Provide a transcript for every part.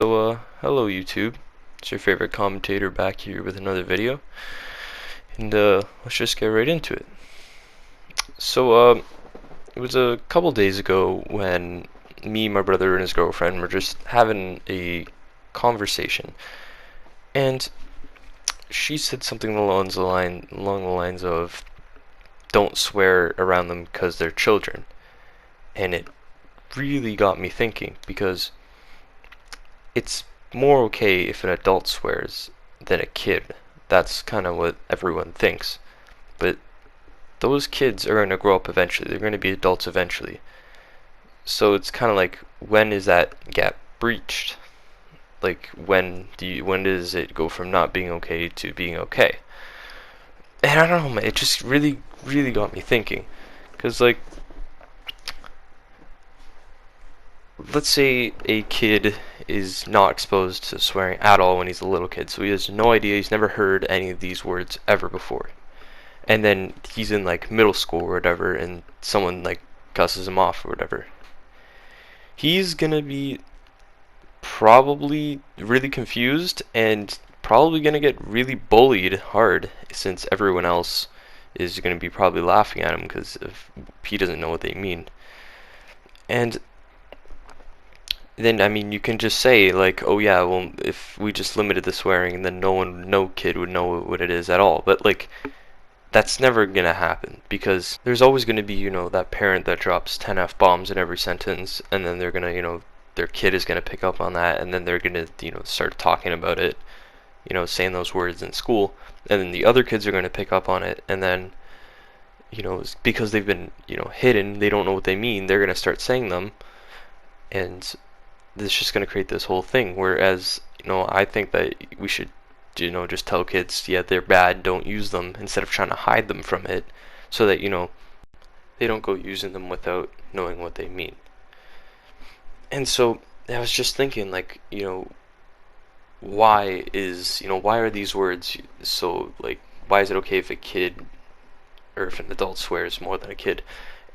Hello YouTube. It's your favorite commentator back here with another video. And, let's just get right into it. It was a couple days ago when me, my brother, and his girlfriend were just having a conversation. And she said something along the lines of, don't swear around them because they're children. And it really got me thinking, because it's more okay if an adult swears than a kid. That's kind of what everyone thinks. But those kids are going to grow up eventually. They're going to be adults eventually. So it's kind of like, when is that gap breached? Like, when does it go from not being okay to being okay? And I don't know, man, it just really got me thinking. Because, like, let's say a kid is not exposed to swearing at all when he's a little kid, so he has no idea, he's never heard any of these words ever before. And then he's in like middle school or whatever, and someone like cusses him off or whatever. He's gonna be probably really confused and probably gonna get really bullied hard, since everyone else is gonna be probably laughing at him because he doesn't know what they mean. And then, I mean, you can just say like, oh yeah, well, if we just limited the swearing, then no kid would know what it is at all. But like, that's never gonna happen, because there's always gonna be, that parent that drops 10 F-bombs in every sentence, and then they're gonna, their kid is gonna pick up on that, and then they're gonna, start talking about it, saying those words in school, and then the other kids are gonna pick up on it, and then, because they've been, hidden, they don't know what they mean, they're gonna start saying them, and this is just going to create this whole thing. Whereas, I think that we should, just tell kids, yeah, they're bad, don't use them, instead of trying to hide them from it, so that, they don't go using them without knowing what they mean. And so I was just thinking, like, why are these words so, like, why is it okay if a kid, or if an adult swears more than a kid?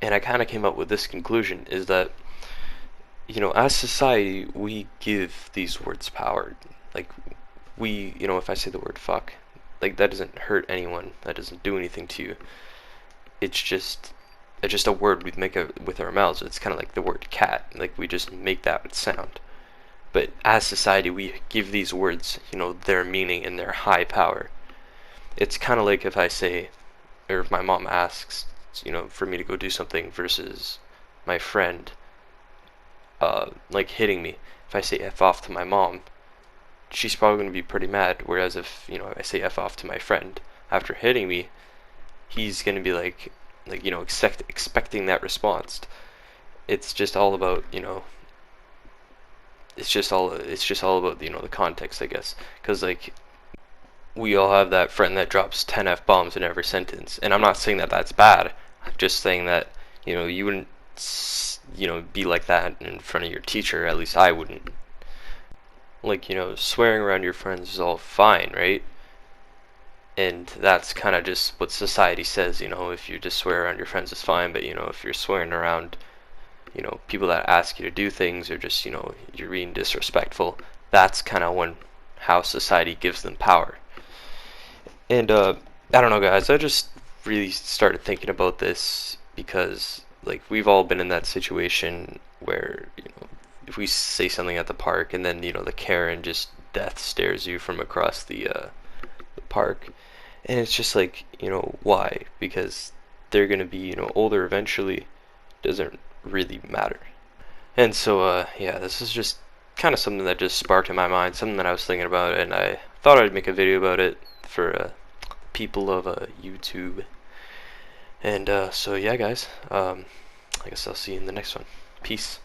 And I kind of came up with this conclusion, is that, as society, we give these words power. Like, if I say the word fuck, like, that doesn't hurt anyone. That doesn't do anything to you. It's just a word we make with our mouths. It's kind of like the word cat. Like, we just make that sound. But as society, we give these words, their meaning and their high power. It's kind of like if I say, or if my mom asks, for me to go do something, versus my friend like hitting me. If I say F off to my mom, she's probably going to be pretty mad. Whereas if, I say F off to my friend after hitting me, he's going to be expecting that response. It's just all about, it's just all about, the context, I guess. Because, like, we all have that friend that drops 10 F-bombs in every sentence. And I'm not saying that that's bad. I'm just saying that, you wouldn't be like that in front of your teacher. At least I wouldn't. Like, swearing around your friends is all fine, right? And that's kind of just what society says, if you just swear around your friends is fine. But, if you're swearing around, people that ask you to do things, or just, you're being disrespectful, that's kind of how society gives them power. And, I don't know, guys, I just really started thinking about this because, like, we've all been in that situation where, if we say something at the park, and then, the Karen just death stares you from across the park. And it's just like, why? Because they're going to be, older eventually. Doesn't really matter. And so, yeah, this is just kind of something that just sparked in my mind, something that I was thinking about, and I thought I'd make a video about it for people of YouTube. And so, yeah, guys, I guess I'll see you in the next one. Peace.